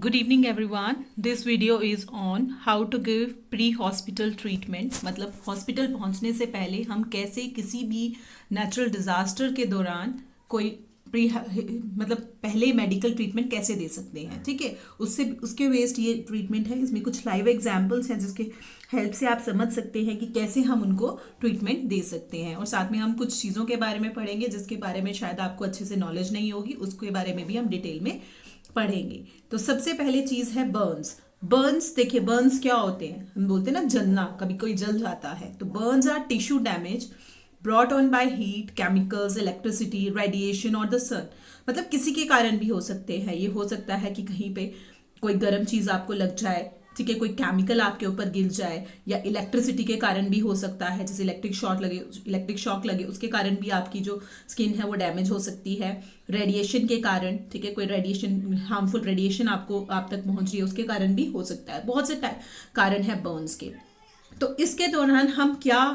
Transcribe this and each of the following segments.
Good evening everyone. This video is on how to give pre-hospital treatment. मतलब hospital पहुंचने से पहले हम कैसे किसी भी नेचुरल डिजास्टर के दौरान कोई प्री मतलब पहले मेडिकल ट्रीटमेंट कैसे दे सकते हैं। ठीक है, उससे उसके बेस्ड ये ट्रीटमेंट है। इसमें कुछ लाइव एग्जांपल्स हैं जिसके हेल्प से आप समझ सकते हैं कि कैसे हम उनको ट्रीटमेंट दे सकते हैं। और साथ में हम कुछ चीज़ों के बारे में पढ़ेंगे जिसके बारे में शायद आपको अच्छे से नॉलेज नहीं होगी, उसके बारे में भी हम डिटेल में पढ़ेंगे। तो सबसे पहले चीज है बर्न्स। बर्न्स देखिए, बर्न्स क्या होते हैं, हम बोलते हैं ना जलना, कभी कोई जल जाता है। तो burns are tissue damage brought on by heat, chemicals, electricity, radiation और द सन। मतलब किसी के कारण भी हो सकते हैं। ये हो सकता है कि कहीं पे कोई गर्म चीज आपको लग जाए, ठीक है, कोई केमिकल आपके ऊपर गिर जाए, या इलेक्ट्रिसिटी के कारण भी हो सकता है, जैसे इलेक्ट्रिक शॉक लगे उसके कारण भी आपकी जो स्किन है वो डैमेज हो सकती है। रेडिएशन के कारण, ठीक है, कोई रेडिएशन, हार्मफुल रेडिएशन आपको आप तक पहुंच रही है उसके कारण भी हो सकता है। बहुत से कारण है बर्न्स के। तो इसके दौरान हम क्या,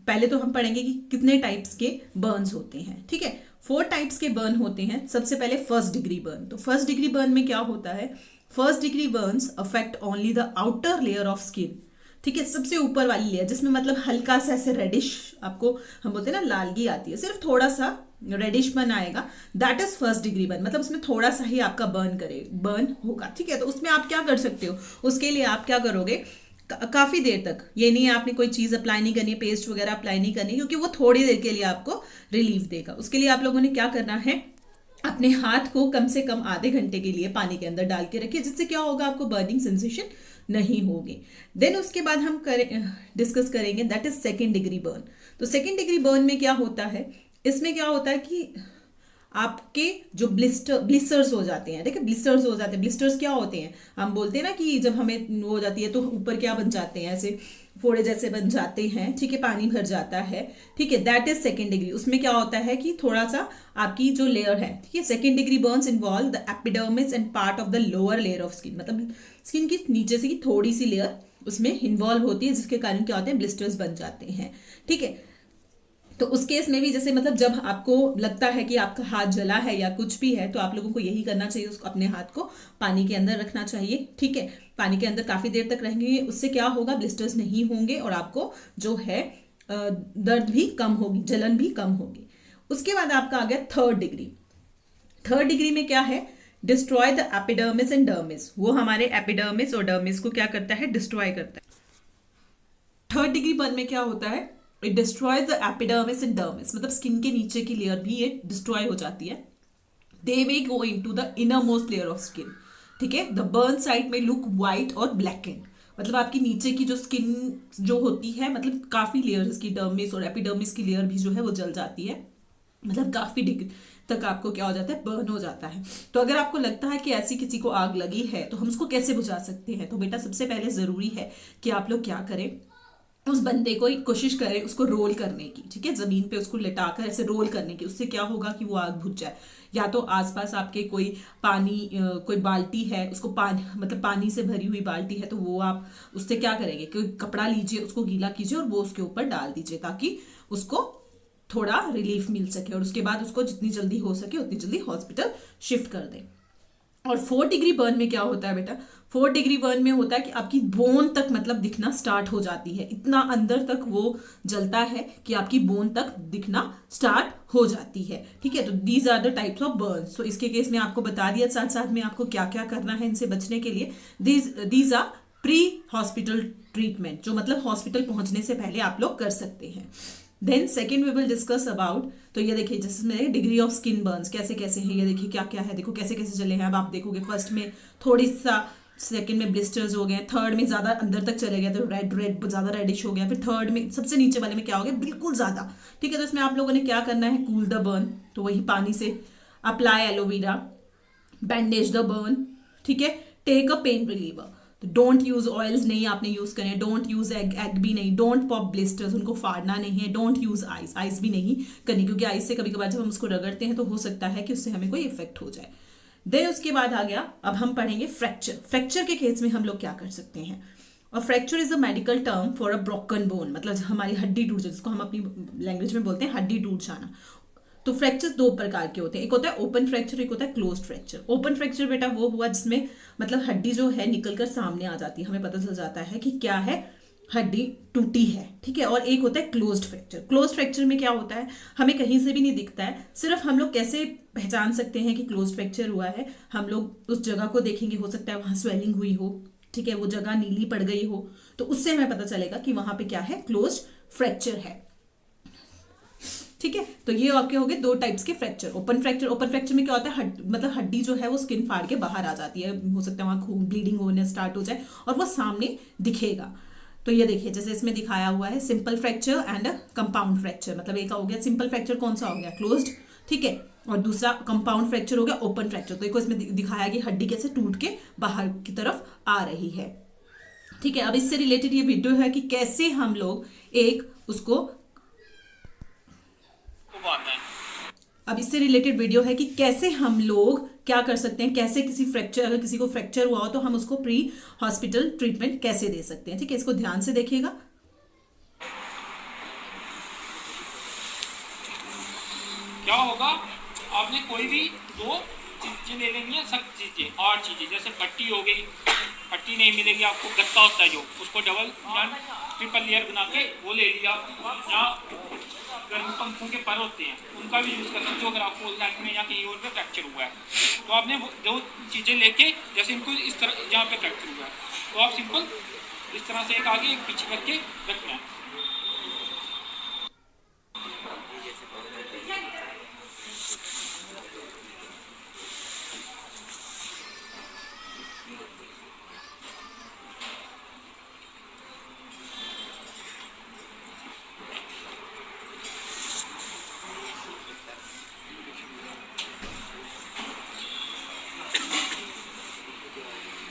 पहले तो हम पढ़ेंगे कि कितने टाइप्स के बर्न्स होते हैं। ठीक है, 4 टाइप्स के बर्न होते हैं। सबसे पहले फर्स्ट डिग्री बर्न। तो फर्स्ट डिग्री बर्न में क्या होता है, first degree Burns affect only the outer layer of skin. ठीक है, सबसे ऊपर वाली लेयर जिसमें मतलब हल्का सा ऐसे रेडिश, आपको हम बोलते हैं ना लालगी आती है, सिर्फ थोड़ा सा रेडिश बर्न आएगा, that is first degree burn. मतलब उसमें थोड़ा सा ही आपका बर्न होगा। ठीक है, तो उसमें आप क्या कर सकते हो, उसके लिए आप क्या करोगे, काफी देर तक, ये नहीं है आपने कोई चीज अप्लाई नहीं करनी, पेस्ट वगैरह अप्लाई नहीं करनी, क्योंकि वो थोड़ी देर के लिए आपको रिलीफ देगा। उसके लिए आप लोगों ने क्या करना है, अपने हाथ को कम से कम आधे घंटे के लिए पानी के अंदर डाल के रखिए, जिससे क्या होगा, आपको बर्निंग सेंसेशन नहीं होगी। देन उसके बाद हम डिस्कस करेंगे that is second degree burn. तो सेकेंड डिग्री बर्न में क्या होता है, इसमें क्या होता है कि आपके जो ब्लिस्टर्स हो जाते हैं। देखिए, ब्लिस्टर्स हो जाते हैं। ब्लिस्टर्स क्या होते हैं, हम बोलते हैं ना कि जब हमें हो जाती है तो ऊपर क्या बन जाते हैं, ऐसे फोड़े जैसे बन जाते हैं। ठीक है, पानी भर जाता है। ठीक है, दैट इज सेकेंड डिग्री। उसमें क्या होता है कि थोड़ा सा आपकी जो लेयर है, ठीक है, second degree Burns involve the epidermis and part of the lower layer of skin. मतलब स्किन की नीचे से की थोड़ी सी लेयर उसमें इन्वॉल्व होती है, जिसके कारण क्या होते हैं, ब्लिस्टर्स बन जाते हैं। ठीक है, तो उस केस में भी जैसे मतलब जब आपको लगता है कि आपका हाथ जला है या कुछ भी है, तो आप लोगों को यही करना चाहिए, उसको अपने हाथ को पानी के अंदर रखना चाहिए। ठीक है, पानी के अंदर काफी देर तक रहेंगे, उससे क्या होगा, ब्लिस्टर्स नहीं होंगे और आपको जो है दर्द भी कम होगी, जलन भी कम होगी। उसके बाद आपका आ गया थर्ड डिग्री। थर्ड डिग्री में क्या है, destroy the epidermis and dermis. वो हमारे एपिडर्मिस और डर्मिस को क्या करता है, डिस्ट्रॉय करता है। थर्ड डिग्री बर्न में क्या होता है, it destroys the epidermis and dermis. मतलब स्किन के नीचे की लेयर भी ये डिस्ट्रॉय हो जाती है। They way go into the inner most layer of skin. ठीक है, द बर्न साइड में लुक व्हाइट और ब्लैकेंड। मतलब आपकी नीचे की जो स्किन जो होती है, मतलब काफी लेयर्स की, डर्मिस और एपिडर्मिस की लेयर भी जो है वो जल जाती है। मतलब काफी डिग्री तक आपको क्या हो जाता है, बर्न हो जाता है। तो अगर आपको लगता है कि ऐसी किसी को आग लगी है तो हम उसको कैसे बुझा सकते हैं, तो बेटा सबसे पहले जरूरी है कि आप लोग क्या करें, उस बंदे को कोशिश करें उसको रोल करने की। ठीक है, जमीन पे उसको लेटाकर ऐसे रोल करने की। उससे क्या होगा कि वो आग बुझ जाए। या तो आसपास आपके कोई पानी, कोई बाल्टी है, उसको पानी मतलब पानी से भरी हुई बाल्टी है, तो वो आप उससे क्या करेंगे, कोई कपड़ा लीजिए, उसको गीला कीजिए और वो उसके ऊपर डाल दीजिए, ताकि उसको थोड़ा रिलीफ मिल सके। और उसके बाद उसको जितनी जल्दी हो सके उतनी जल्दी हॉस्पिटल शिफ्ट कर दें। और 4 डिग्री बर्न में क्या होता है बेटा, 4 डिग्री बर्न में होता है कि आपकी बोन तक मतलब दिखना स्टार्ट हो जाती है। इतना अंदर तक वो जलता है कि आपकी बोन तक दिखना स्टार्ट हो जाती है। ठीक है, तो these are the types of burn. So इसके केस में आपको बता दिया साथ साथ में आपको क्या क्या करना है इनसे बचने के लिए। These are pre hospital treatment, जो मतलब हॉस्पिटल पहुंचने से पहले आप लोग कर सकते हैं। Then second we will discuss about, तो ये देखिए जिसमें डिग्री ऑफ स्किन बर्न्स कैसे कैसे हैं, ये देखिए क्या क्या है, देखो कैसे कैसे चले हैं। अब आप देखोगे फर्स्ट में थोड़ी सा, सेकंड में ब्लिस्टर्स हो गए, थर्ड में ज्यादा अंदर तक चले गए तो रेड रेड ज्यादा रेडिश हो गया, फिर थर्ड में सबसे नीचे वाले में क्या हो गया, बिल्कुल ज्यादा। ठीक है, तो इसमें आप लोगों ने क्या करना है, कूल द बर्न। तो वही पानी से apply aloe vera, bandage the burn. ठीक है, टेक अ पेन रिलीवर। तो डोंट यूज ऑयल्स नहीं आपने यूज करने, डोंट यूज एग भी नहीं, डोंट पॉप ब्लिस्टर्स, उनको फाड़ना नहीं है, डोंट यूज आइस भी नहीं करनी, क्योंकि आइस से कभी कभार जब हम उसको रगड़ते हैं तो हो सकता है कि उससे हमें कोई इफेक्ट हो जाए। देन उसके बाद आ गया, अब हम पढ़ेंगे फ्रैक्चर। फ्रैक्चर के केस में हम लोग क्या कर सकते हैं, और fracture is a medical term for a broken bone. मतलब हमारी हड्डी टूट जाए, जिसको हम अपनी लैंग्वेज में बोलते हैं हड्डी टूट जाना। तो फ्रैक्चर्स दो प्रकार के होते हैं, एक होता है ओपन फ्रैक्चर, एक होता है क्लोज्ड फ्रैक्चर। ओपन फ्रैक्चर बेटा वो हुआ जिसमें मतलब हड्डी जो है निकल कर सामने आ जाती है, हमें पता चल जाता है कि क्या है, हड्डी टूटी है, ठीक है। और एक होता है क्लोज्ड फ्रैक्चर। क्लोज्ड फ्रैक्चर में क्या होता है, हमें कहीं से भी नहीं दिखता है, सिर्फ हम लोग कैसे पहचान सकते हैं कि क्लोज्ड फ्रैक्चर हुआ है, हम लोग उस जगह को देखेंगे, हो सकता है वहां स्वेलिंग हुई हो, ठीक है, वो जगह नीली पड़ गई हो, तो उससे हमें पता चलेगा कि वहां पे क्या है, क्लोज्ड फ्रैक्चर है, ठीक है। तो ये आपके हो गए दो टाइप्स के fracture. Open fracture, open fracture में क्या होता है, मतलब हड्डी जो है वो स्किन फाड़ के बाहर आ जाती है, हो सकता है वहां खून ब्लीडिंग होने स्टार्ट हो जाए और वो सामने दिखेगा। तो ये देखिए जैसे इसमें दिखाया हुआ है simple fracture and compound fracture. मतलब एक हो गया सिंपल फ्रैक्चर, कौन सा हो गया, क्लोज्ड, ठीक है, और दूसरा कंपाउंड फ्रैक्चर हो गया ओपन फ्रैक्चर। तो देखो इसमें दिखाया कि हड्डी कैसे टूट के बाहर की तरफ आ रही है, ठीक है। अब इससे रिलेटेड ये वीडियो है कि कैसे हम लोग एक उसको, अब इससे रिलेटेड वीडियो है कि कैसे हम लोग क्या कर सकते हैं, कैसे किसी फ्रैक्चर, अगर किसी को फ्रैक्चर हुआ हो तो हम उसको प्री हॉस्पिटल ट्रीटमेंट कैसे दे सकते हैं, ठीक है। इसको ध्यान से देखिएगा। क्या होगा, आपने कोई भी दो चीजें ले लेनी है, सख्त चीजें, हार्ड चीजें, जैसे पट्टी हो गई, पट्टी नहीं मिलेगी आपको, गत्ता होता है जो, उसको डबल या ट्रिपल लेयर बना के वो ले लिया, या गर्म पंखों के पर होते हैं उनका भी यूज़ कर सकते हो अगर आपको नेक में या कहीं और पे फ्रैक्चर हुआ है। तो आपने वो दो चीज़ें लेके, जैसे इनको इस तरह जहाँ पे फ्रैक्चर हुआ है तो आप सिंपल इस तरह से एक आगे एक पीछे करके रखना है।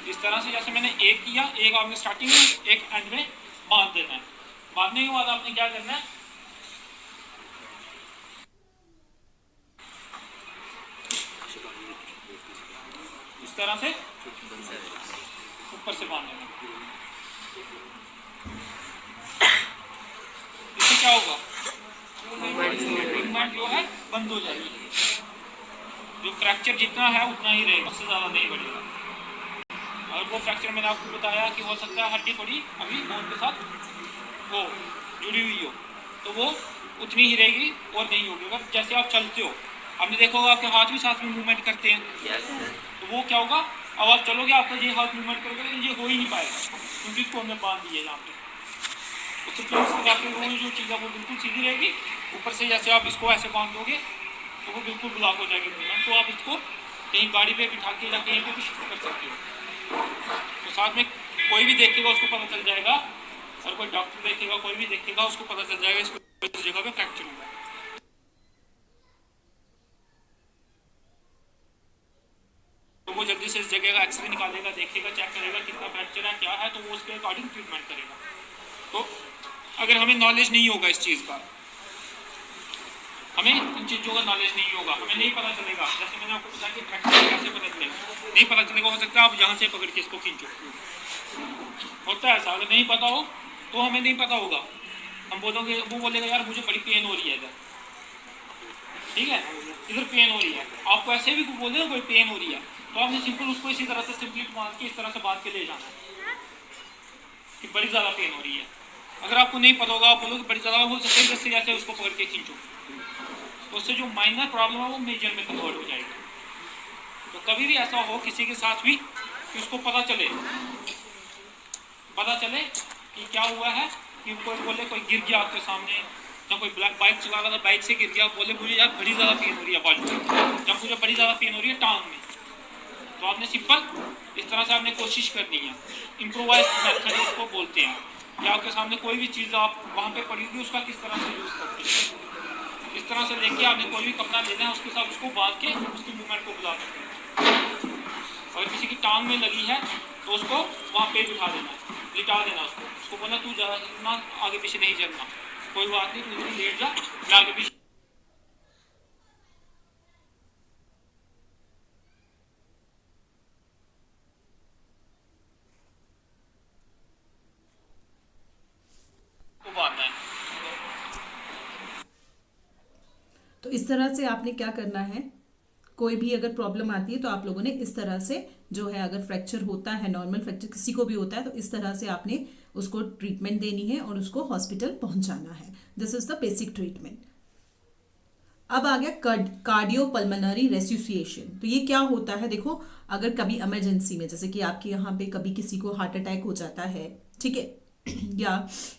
इस तरह से जैसे मैंने एक किया, एक आपने स्टार्टिंग में, एक एंड में बांध देना है। बांधने के बाद आपने क्या करना है, इस तरह से ऊपर से बांध देना। इससे क्या होगा, मूवमेंट जो है बंद हो जाएगी, जो फ्रैक्चर जितना है उतना ही रहेगा, उससे ज़्यादा नहीं बढ़ेगा। और वो फ्रैक्चर मैंने आपको बताया कि हो सकता है हड्डी पड़ी अभी बोन के साथ वो जुड़ी हुई हो, तो वो उतनी ही रहेगी और नहीं होगी। अगर जैसे आप चलते हो, आपने देखा होगा आपके हाथ भी साथ में मूवमेंट करते हैं, तो वो क्या होगा, अब आप चलोगे आपका ये हाथ मूवमेंट करोगे लेकिन ये हो ही नहीं पाएगा, क्योंकि इसको हमने बांध दिया यहाँ पे। उससे प्लस आपकी वो जो चीज़ है वो बिल्कुल सीधी रहेगी, ऊपर से जैसे आप इसको ऐसे बांध दोगे तो वो बिल्कुल ब्लॉक हो जाएगी मूवमेंट। तो आप इसको कहीं गाड़ी पे बिठा के या कहीं पे भी शिफ्ट कर सकते हो, तो साथ में कोई भी देखेगा उसको पता चल जाएगा, और कोई डॉक्टर देखेगा, कोई भी देखेगा उसको पता चल जाएगा इसको इस जगह पे फ्रैक्चर हुआ है। तो वो जल्दी से इस जगह का एक्सरे निकालेगा, देखेगा, चेक करेगा कितना फ्रैक्चर है, क्या है, तो वो उसके अकॉर्डिंग ट्रीटमेंट करेगा। तो अगर हमें नॉलेज नहीं होगा इस चीज़ का, हमें इन चीज़ों का नॉलेज नहीं होगा, हमें नहीं पता चलेगा, जैसे मैंने आपको बताया कि फ्रैक्चर कैसे पता चलेगा, नहीं पता चलेगा। हो सकता है आप यहाँ से पकड़ के इसको खींचो, होता है ऐसा, अगर नहीं पता हो तो हमें नहीं पता होगा, हम बोलोगे, वो बोलेगा यार मुझे बड़ी पेन हो रही है इधर, ठीक है, इधर पेन हो रही है, आपको ऐसे भी बोले ना कोई पेन हो रही है, तो आपने सिंपल उसको इसी तरह से सिंपली बांध के इस तरह से बांध के ले जाना है कि बड़ी ज़्यादा पेन हो रही है। अगर आपको नहीं पता होगा, आप बोलोगे बड़ी ज़्यादा हो सकता है, जैसे जैसे उसको पकड़ के खींचो, तो उससे जो माइनर प्रॉब्लम है वो मेजर में कन्वर्ट हो जाएगी। तो कभी भी ऐसा हो किसी के साथ भी कि उसको पता चले कि क्या हुआ है, कि कोई बोले कोई गिर गया आपके सामने, या कोई बाइक चला रहा था बाइक से गिर गया, बोले मुझे यार बड़ी ज़्यादा पेन हो रही है बाजू में, जब मुझे बड़ी ज़्यादा पेन हो रही है टांग में, तो आपने सिंपल इस तरह से आपने कोशिश करनी है, इम्प्रोवाइज मेथड उसको बोलते हैं, कि आपके सामने कोई भी चीज़ आप वहाँ पे पड़ी हुई उसका किस तरह से यूज़ करते हैं, इस तरह से लेके आपने कोई भी कपड़ा लेना है उसके साथ उसको बांध के उसकी मूवमेंट को बुला सकते हैं। अगर किसी की टांग में लगी है तो उसको वहाँ पे बिठा देना है, लिटा देना उसको बोलना तू ज़्यादा इतना आगे पीछे नहीं चलना, कोई बात नहीं, तू इधर लेट जा, मैं आगे पीछे। तो इस इस तरह से आपने क्या करना है, कोई भी अगर प्रॉब्लम आती है तो आप लोगों ने इस तरह से जो है, अगर फ्रैक्चर होता है, नॉर्मल फ्रैक्चर किसी को भी होता है, तो इस तरह से आपने उसको ट्रीटमेंट देनी है और उसको हॉस्पिटल पहुंचाना है। This is the basic treatment. अब आ गया कार्डियोपल्मोनरी रेसुसिएशन। तो ये क्या होता है, देखो अगर कभी इमरजेंसी में, जैसे कि आपके यहाँ पे कभी किसी को हार्ट अटैक हो जाता है, ठीक है, या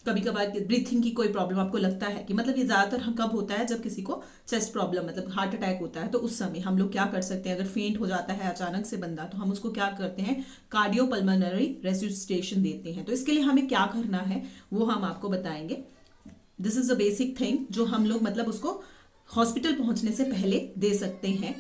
कभी कभार ब्रीथिंग की कोई प्रॉब्लम आपको लगता है कि, मतलब ये ज़्यादातर कब होता है, जब किसी को चेस्ट प्रॉब्लम मतलब हार्ट अटैक होता है, तो उस समय हम लोग क्या कर सकते हैं, अगर फेंट हो जाता है अचानक से बंदा, तो हम उसको क्या करते हैं, कार्डियोपल्मोनरी रेसुसिटेशन देते हैं। तो इसके लिए हमें क्या करना है वो हम आपको बताएंगे। This is a basic thing जो हम लोग मतलब उसको हॉस्पिटल पहुंचने से पहले दे सकते हैं।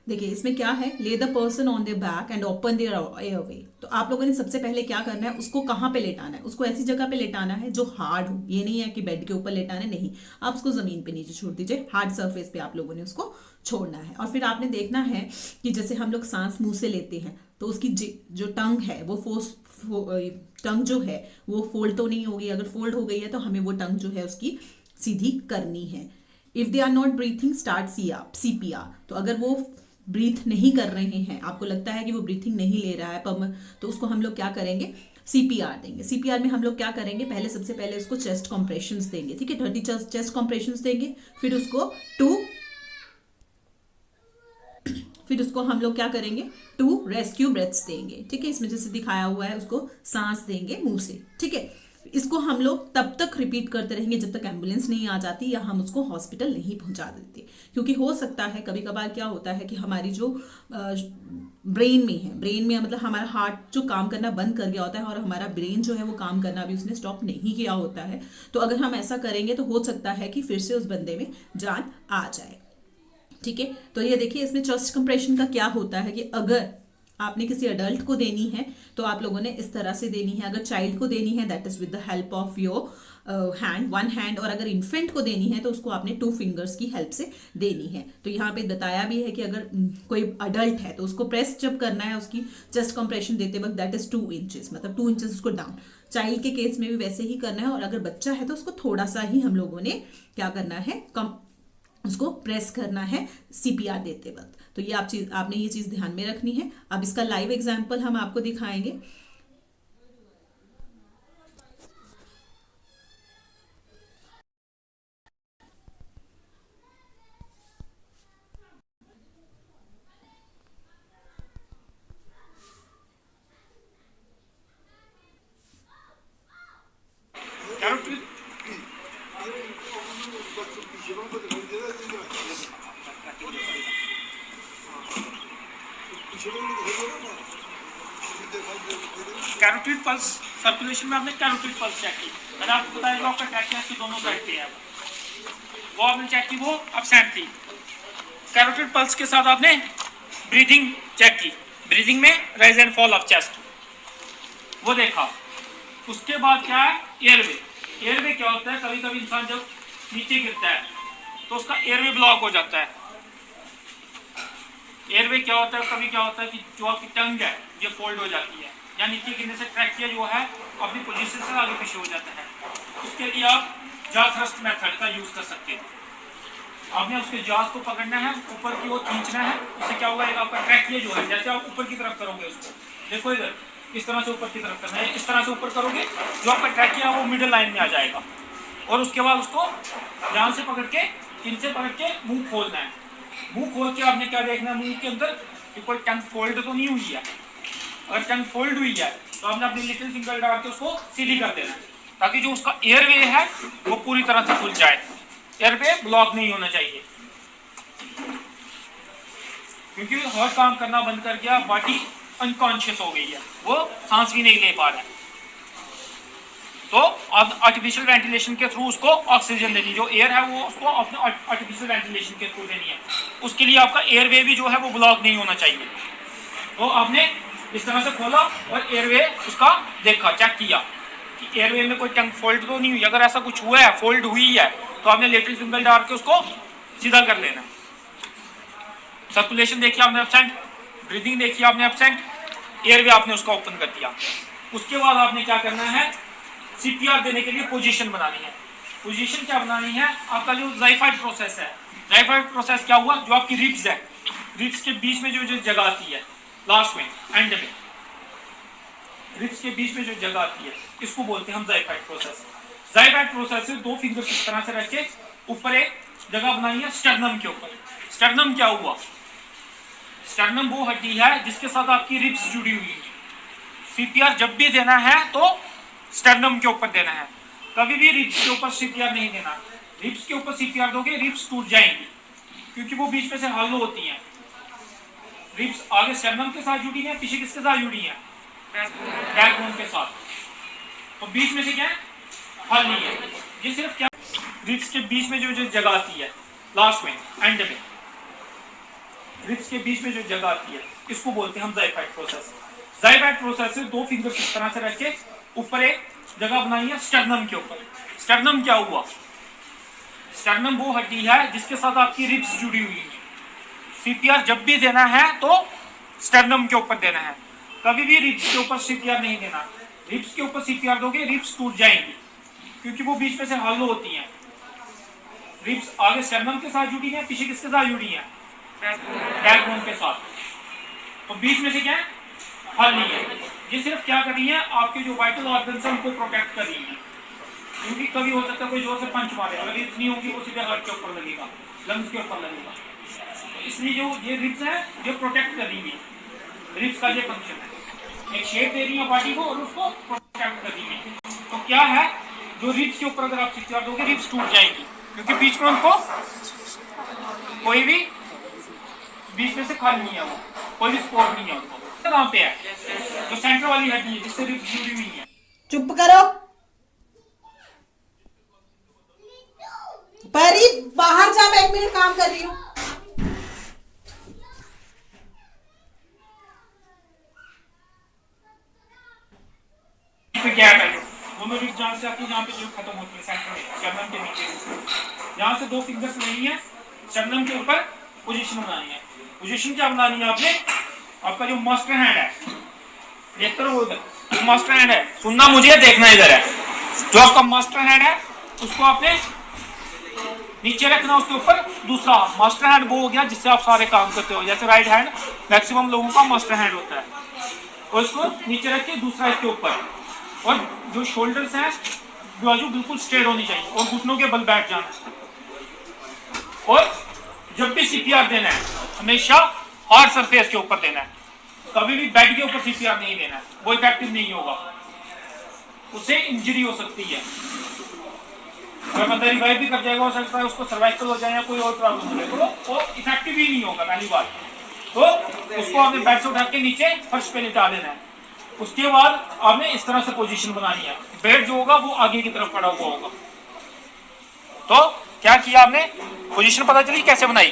देखिए इसमें क्या है, ले the person on their back and open there airway. तो आप लोगों ने सबसे पहले क्या करना है, उसको कहाँ पे लेटाना है, उसको ऐसी जगह पे लेटाना है जो हार्ड हो। ये नहीं है कि बेड के ऊपर लेटाना है, नहीं, आप उसको जमीन पे नीचे छोड़ दीजिए, हार्ड सरफेस पे आप लोगों ने उसको छोड़ना है। और फिर आपने देखना है कि जैसे हम लोग सांस मुंह से लेते हैं तो उसकी जो टंग है वो टंग जो है वो फोल्ड तो नहीं होगी, अगर फोल्ड हो गई है तो हमें वो टंग जो है उसकी सीधी करनी है। If they are not breathing start CPR. तो अगर वो ब्रीथ नहीं कर रहे हैं, आपको लगता है कि वो ब्रीथिंग नहीं ले रहा है तो उसको हम लोग क्या करेंगे, सीपीआर देंगे। सीपीआर में हम लोग क्या करेंगे, पहले सबसे पहले उसको चेस्ट कॉम्प्रेशंस देंगे, ठीक है, 30 चेस्ट कॉम्प्रेशंस देंगे। फिर उसको हम लोग क्या करेंगे, 2 रेस्क्यू ब्रेथ्स देंगे, ठीक है, इसमें जैसे दिखाया हुआ है, उसको सांस देंगे मुंह से, ठीक है। इसको हम लोग तब तक रिपीट करते रहेंगे जब तक एम्बुलेंस नहीं आ जाती या हम उसको हॉस्पिटल नहीं पहुंचा देते। क्योंकि हो सकता है कभी कभार क्या होता है कि हमारी जो ब्रेन में मतलब हमारा हार्ट जो काम करना बंद कर गया होता है और हमारा ब्रेन जो है वो काम करना भी उसने स्टॉप नहीं किया होता है। तो अगर हम ऐसा करेंगे तो हो सकता है कि फिर से उस बंदे में जान आ जाए, ठीक है। तो ये देखिए इसमें चेस्ट कंप्रेशन का क्या होता है कि अगर आपने किसी अडल्ट को देनी है तो आप लोगों ने इस तरह से देनी है, अगर चाइल्ड को देनी है that is with the help of your hand, 1 hand, और अगर इन्फेंट को देनी है तो उसको आपने 2 फिंगर्स की हेल्प से देनी है। तो यहाँ पे बताया भी है कि अगर कोई अडल्ट है तो उसको प्रेस जब करना है उसकी चेस्ट कंप्रेशन देते वक्त दैट इज 2 इंचेस, मतलब 2 इंचेस उसको डाउन। चाइल्ड के केस में भी वैसे ही करना है, और अगर बच्चा है तो उसको थोड़ा सा ही हम लोगों ने क्या करना है, कम उसको प्रेस करना है सीपीआर देते वक्त। तो ये आपने ये चीज ध्यान में रखनी है। अब इसका लाइव एग्जांपल हम आपको दिखाएंगे। कैरोटिड पल्स सर्कुलेशन में आपने कैरोटिड पल्स चेक की, मैंने आपको बताया आपका ट्रैकिया की दोनों साइड पे है, वो आपने चेक की, वो एब्सेंट थी। कैरोटिड पल्स के साथ आपने ब्रीथिंग चेक की, ब्रीथिंग में rise and fall of chest वो देखा। उसके बाद क्या है, एयरवे। एयरवे क्या होता है, कभी कभी इंसान जब नीचे गिरता है तो उसका एयरवे ब्लॉक हो जाता है। एयरवे क्या होता है, कभी क्या होता है कि जो आपकी टंग है ये फोल्ड हो जाती है, या नीचे गिरने से ट्रैकिया जो है अपनी पोजीशन से आगे पीछे हो जाता है। उसके लिए आप जॉ थ्रस्ट मेथड का यूज कर सकते हैं। आपने उसके जॉज को पकड़ना है, ऊपर की ओर खींचना है, उससे क्या होगा, आपका ट्रैकिया जो है, जैसे आप ऊपर की तरफ करोगे उसको, देखो इधर इस तरह से ऊपर की तरफ करना है, इस तरह से ऊपर करोगे जो आपका ट्रैकिया वो मिडिल लाइन में आ जाएगा। और उसके बाद उसको ध्यान से पकड़ के, इनसे पकड़ के मुंह खोलना है। मुंह खोल के आपने क्या देखना है, मुंह के अंदर कि कोई टंग फोल्ड तो नहीं हुई है। अगर टंग फोल्ड हुई है तो आपने अपनी लिटिल फिंगर डाल के उसको सीधी कर देना है, ताकि जो उसका एयरवे है वो पूरी तरह से खुल जाए। एयरवे ब्लॉक नहीं होना चाहिए, क्योंकि हार्ट काम करना बंद कर गया, बॉडी अनकॉन्शियस हो गई है, वो सांस भी नहीं ले पा रहा है। तो आप आर्टिफिशियल वेंटिलेशन के थ्रू उसको ऑक्सीजन देनी, जो एयर है वो उसको अपने आर्टिफिशियल वेंटिलेशन के थ्रू देनी है। उसके लिए आपका एयरवे भी जो है वो ब्लॉक नहीं होना चाहिए। तो आपने इस तरह से खोला और एयरवे उसका देखा, चेक किया कि एयरवे में कोई टंग फोल्ड तो नहीं हुई। अगर ऐसा कुछ हुआ है, फोल्ड हुई है, तो आपने लिटिल फिंगर डाल के उसको सीधा कर लेना। सर्कुलेशन देखिए आपने एब्सेंट, ब्रीदिंग देखिए आपने एब्सेंट, एयरवे आपने उसका ओपन कर दिया। उसके बाद आपने क्या करना है, सीपीआर देने के लिए पोजीशन बनानी है। पोजीशन क्या बनानी है, आपका जो ज़ाइफाइड प्रोसेस है। ज़ाइफाइड प्रोसेस क्या हुआ, जो आपकी रिब्स है, रिब्स के बीच में जो जगह आती है, लास्ट में एंड में रिब्स के बीच में जो जगह आती है, इसको बोलते हैं हम ज़ाइफाइड प्रोसेस। ज़ाइफाइड प्रोसेस से दो फिंगर्स इस तरह से रख के ऊपर एक जगह बनाई है स्टर्नम के ऊपर। स्टर्नम क्या हुआ, स्टर्नम वो हड्डी है जिसके साथ आपकी रिब्स जुड़ी हुई है। सीपीआर जब भी देना है तो स्टर्नम के ऊपर देना है, कभी भी रिब्स के ऊपर सीपीआर नहीं देना। रिब्स के ऊपर सीपीआर दोगे रिब्स टूट जाएंगी, क्योंकि वो बीच में से हॉलो होती हैं। रिब्स आगे स्टर्नम के साथ जुड़ी है, पीछे किसके साथ जुड़ी है, बैकबोन के साथ, तो बीच में से क्या है, हल नहीं है। ये सिर्फ क्या, रिब्स के बीच में जो जगह आती है, लास्ट में एंड में रिब्स के बीच में जो जगह आती है, इसको बोलते हैं हम ज़ाइफाइड प्रोसेस। ज़ाइफाइड प्रोसेस से दो फिंगर्स इस तरह से रख के ऊपर एक जगह बनाई है स्टर्नम के ऊपर। स्टर्नम क्या हुआ, स्टर्नम वो हड्डी है जिसके साथ आपकी रिब्स जुड़ी हुई है। सीपीआर जब भी देना है तो स्टर्नम के ऊपर देना है, कभी भी रिब्स के ऊपर सीपीआर नहीं देना। रिब्स के ऊपर सीपीआर दोगे रिब्स टूट जाएंगी, क्योंकि वो बीच में से हॉलो होती हैं। रिब्स आगे स्टर्नम के साथ जुड़ी है, पीछे किसके साथ जुड़ी है, बैकबोन के साथ, तो बीच में से क्या है, हल नहीं है। ये सिर्फ क्या कर रही है, आपके जो वाइटल ऑर्गन्स हैं उनको प्रोटेक्ट कर रही है, क्योंकि कभी हो सकता है कोई जोर से पंच मारे, अगर रिब्स नहीं होगी वो सीधे हार्ट के ऊपर लगेगा, लंग्स के ऊपर लगेगा। इसलिए जो ये रिब्स है ये प्रोटेक्ट कर रही है। रिब्स का ये फंक्शन है, एक शेप दे रही है बॉडी को और उसको प्रोटेक्ट कर रही है। तो क्या है, जो रिब्स के ऊपर अगर आप सीपीआर दोगे रिब्स टूट जाएंगी, क्योंकि बीच में उनको कोई भी बीच में से खाली नहीं है, वो कोई भी स्पोर्ट नहीं है उनको। कहाँ पे है, जो सेंटर वाली हड्डी है जिससे रिब्स जुड़ी हुई है। चुप करो, परी बाहर जा, मैं 1 मिनट काम कर रही हूँ। क्या है, दोनों रिब्स जहाँ से आती है, जहाँ पे जो खत्म होती है सेंटर में, स्टर्नम के नीचे, जहाँ से दो फिंगर्स नहीं है, स्टर्नम के ऊपर पोजीशन बनानी है। पोजीशन क्या बनानी है आपने, आपका जो मास्टर हैंड है, देखते रहो उधर, जो मास्टर हैंड है, सुनना मुझे, देखना इधर है। जो आपका मास्टर हैंड है उसको आपने नीचे रखना, उसके ऊपर दूसरा मास्टर हैंड वो हो गया जिससे आप सारे काम करते हो। जैसे राइट हैंड मैक्सिमम लोगों का मास्टर हैंड होता है, और उसको नीचे रख के दूसरा इसके ऊपर, और जो शोल्डर्स हैं बाजू बिल्कुल स्ट्रेट होनी चाहिए, और घुटनों के बल बैठ जाना है। और जब भी सीपीआर देना है हमेशा हार्ड सरफेस के ऊपर देना है, कभी भी बेड के ऊपर सीपीआर नहीं देना है, वो इफेक्टिव नहीं होगा, उससे इंजरी हो सकती है। अगर बंदा रिवाइव भी कर जाएगा, हो सकता है उसको सर्वाइकल हो जाए या कोई और प्रॉब्लम हो जाए, तो वो इफेक्टिव ही नहीं होगा पहली बार। तो उसको आपने बेड से उठा के नीचे फर्श पे लिटा देना है। उसके बाद आपने इस तरह से पोजीशन बनानी है, बेड जो होगा वो आगे की तरफ पड़ा हुआ होगा। तो क्या किया आपने, पोजीशन पता चली कैसे बनाई।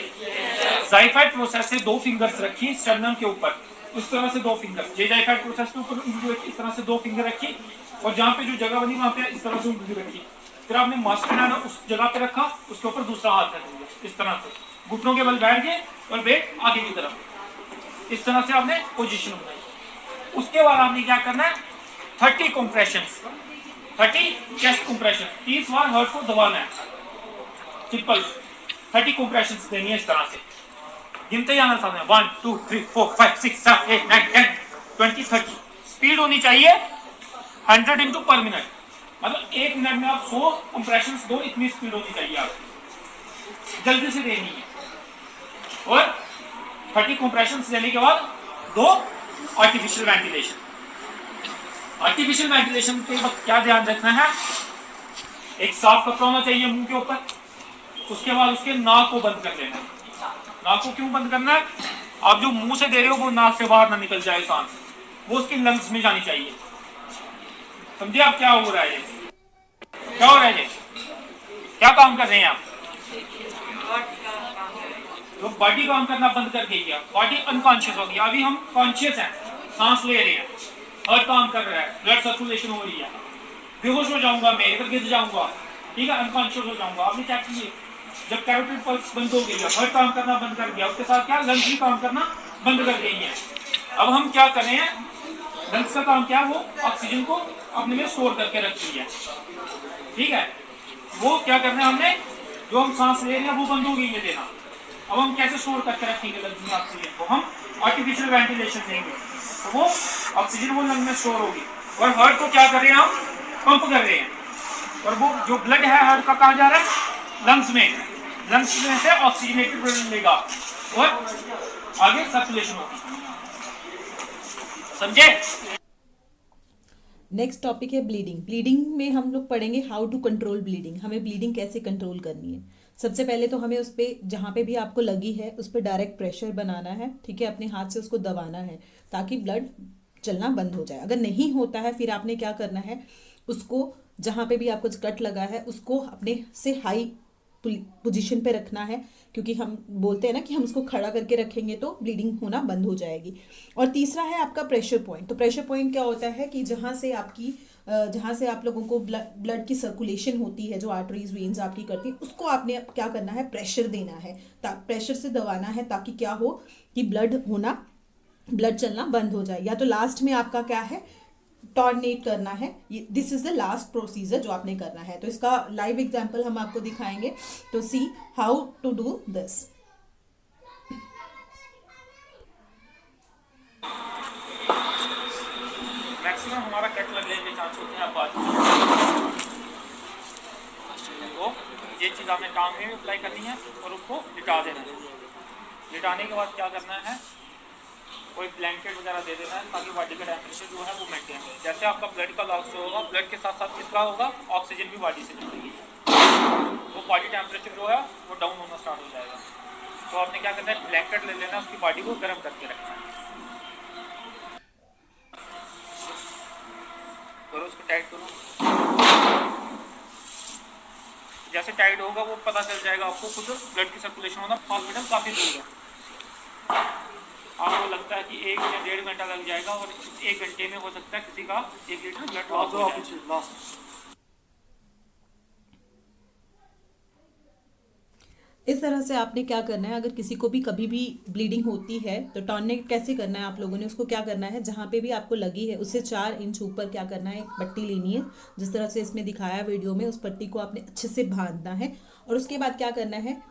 ज़ाइफाइड प्रोसेस से दो फिंगर्स रखी स्टर्नम के ऊपर, इस तरह से दो फिंगर्स, ये ज़ाइफाइड प्रोसेस के ऊपर इस तरह से दो फिंगर रखी, और जहाँ पे जो जगह बनी वहाँ पे इस तरह से उंगली रखी। फिर आपने मास्टर हैंड उस जगह पे रखा, उसके ऊपर दूसरा हाथ रख दिया, इस तरह से घुटनों के बल बैठ गए और वेट आगे की तरफ, इस तरह से आपने पोजीशन बनाई। उसके बाद आपने क्या करना है, 30 कंप्रेशंस, 30 चेस्ट कंप्रेशन, 30 बार हार्ट को दबाना है, सिंपल 30 कंप्रेशंस देनी है इस तरह से, गिनते जाना सामने, 1 2 3 4 5 6 7 8 9 10 20 30। स्पीड होनी चाहिए 100 इंटू पर मिनट, मतलब 1 मिनट में आप 100 कंप्रेशंस दो, इतनी स्पीड होनी चाहिए आपको, जल्दी से देनी है। और 30 कंप्रेशंस देने के बाद दो आर्टिफिशियल वेंटिलेशन। आर्टिफिशियल वेंटिलेशन के वक्त क्या ध्यान रखना है, एक साफ कपड़ा होना चाहिए मुंह के ऊपर, उसके बाद उसके नाक को बंद कर लेना। नाक को क्यों बंद करना है, आप जो मुंह से दे रहे हो वो नाक से बाहर ना निकल जाए सांस, वो उसके लंग्स में जानी चाहिए। समझे आप क्या हो रहा है, क्या हो रहा है, क्या काम कर रहे हैं आप, तो बॉडी काम करना बंद कर गई है, बॉडी अनकॉन्शियस हो गई। अभी हम कॉन्शियस हैं, सांस ले रहे हैं, हर काम कर रहा है, ब्लड सर्कुलेशन हो रही है, बेहोश हो जाऊंगा मैं, इधर गिर जाऊंगा, ठीक है, अनकॉन्शियस हो जाऊंगा। आपने क्या किया, जब कैरोटिड पल्स बंद हो गई है, हर काम करना बंद कर दिया, उसके साथ क्या लंग्स भी काम करना बंद कर गई है। अब हम क्या कर रहे हैं, लंग्स का काम क्या है, वो ऑक्सीजन को अपने में स्टोर करके रखती है, ठीक है। वो क्या करना है हमने, जो हम सांस ले रहे हैं वो बंद हो गई है लेना। अब हम कैसे स्टोर करके रखेंगे लंग्स में ऑक्सीजन को, हम आर्टिफिशियल वेंटिलेशन देंगे तो वो ऑक्सीजन वो लंग में स्टोर होगी। और हार्ट को क्या कर रहे हैं हम, पंप कर रहे हैं, और वो जो ब्लड है हार्ट का कहाँ जा रहा है, लंग्स में। लंग्स में से ऑक्सीजनेटेड ब्लड लेगा और आगे सर्कुलेशन होगी। समझे? नेक्स्ट टॉपिक है ब्लीडिंग। ब्लीडिंग में हम लोग पढ़ेंगे हाउ टू कंट्रोल ब्लीडिंग, हमें ब्लीडिंग कैसे कंट्रोल करनी है। सबसे पहले तो हमें उस पर जहाँ पे भी आपको लगी है उस पर डायरेक्ट प्रेशर बनाना है, ठीक है, अपने हाथ से उसको दबाना है ताकि ब्लड चलना बंद हो जाए। अगर नहीं होता है फिर आपने क्या करना है, उसको जहाँ पे भी आपको कट लगा है उसको अपने से हाई पोजीशन पे रखना है, क्योंकि हम बोलते हैं ना कि हम उसको खड़ा करके रखेंगे तो ब्लीडिंग होना बंद हो जाएगी। और तीसरा है आपका प्रेशर पॉइंट। तो प्रेशर पॉइंट क्या होता है कि जहाँ से आप लोगों को ब्लड की सर्कुलेशन होती है, जो आर्टरीज वेन्स आपकी करती है, उसको आपने क्या करना है, प्रेशर देना है, प्रेशर से दबाना है ताकि क्या हो कि ब्लड चलना बंद हो जाए। या तो लास्ट में आपका क्या है, टॉर्नेट करना है। This is the last procedure जो आपने करना है। तो इसका लाइव एग्जांपल हम आपको दिखाएंगे, तो see how to do this. Maximum हमारा कट लगने के चांस होते हैं बाद में। तो ये चीज़ आपने टांग में अप्लाई करनी है और उसको लिटा देना है। लिटाने के बाद क्या करना है, कोई ब्लैंकेट वगैरह दे देना है ताकि बॉडी का टेम्परेचर जो है वो मेंटेन हो। जैसे आपका ब्लड का लॉस होगा, ब्लड के साथ साथ किसका होगा, ऑक्सीजन भी बॉडी से निकलेगी, तो बॉडी टेम्परेचर जो है वो डाउन होना स्टार्ट हो जाएगा। तो आपने क्या करना है, ब्लैंकेट ले लेना है, उसकी बॉडी को गर्म करके रखना है और उसको टाइट करो। जैसे टाइट होगा वो पता चल जाएगा आपको खुद, ब्लड की सर्कुलेशन होना। हॉस्पिटल काफ़ी दूर है, आपको लगता है कि 1 या 1.5 घंटा लग जाएगा और 1 घंटे में हो सकता है किसी का 1 लीटर ब्लड लॉस हो जाए। इस तरह से आपने क्या करना है, अगर किसी को भी कभी भी ब्लीडिंग होती है तो टॉर्नेट कैसे करना है आप लोगों ने, उसको क्या करना है, जहाँ पे भी आपको लगी है उससे 4 इंच ऊपर क्या करना है, एक पट्टी लेनी है जिस तरह से इसमें दिखाया वीडियो में। उस पट्टी को आपने अच्छे से बांधना है और उसके बाद क्या करना है,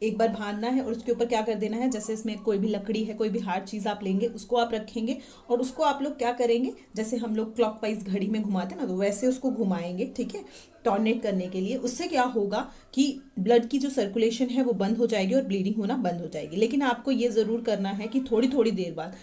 एक बार बांधना है और उसके ऊपर क्या कर देना है, जैसे इसमें कोई भी लकड़ी है, कोई भी हार्ड चीज़ आप लेंगे उसको आप रखेंगे और उसको आप लोग क्या करेंगे, जैसे हम लोग क्लॉकवाइज घड़ी में घुमाते हैं ना, तो वैसे उसको घुमाएंगे, ठीक है, टॉर्नेट करने के लिए। उससे क्या होगा कि ब्लड की जो सर्कुलेशन है वो बंद हो जाएगी और ब्लीडिंग होना बंद हो जाएगी। लेकिन आपको ये ज़रूर करना है कि थोड़ी थोड़ी देर बाद,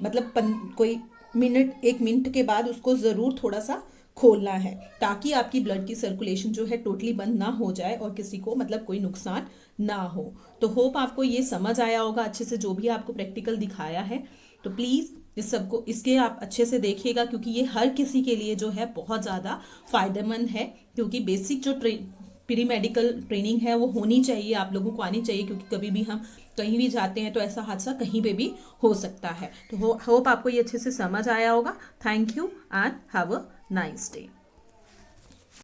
मतलब कोई मिनट 1 मिनट के बाद उसको ज़रूर थोड़ा सा खोलना है ताकि आपकी ब्लड की सर्कुलेशन जो है टोटली बंद ना हो जाए और किसी को मतलब कोई नुकसान ना हो। तो होप आपको ये समझ आया होगा अच्छे से, जो भी आपको प्रैक्टिकल दिखाया है। तो प्लीज़ इस सबको इसके आप अच्छे से देखिएगा, क्योंकि ये हर किसी के लिए जो है बहुत ज़्यादा फ़ायदेमंद है, क्योंकि बेसिक जो प्री मेडिकल ट्रेनिंग है वो होनी चाहिए, आप लोगों को आनी चाहिए, क्योंकि कभी भी हम कहीं भी जाते हैं तो ऐसा हादसा कहीं पे भी हो सकता है। तो होप आपको ये अच्छे से समझ आया होगा। Thank you and have a nice day.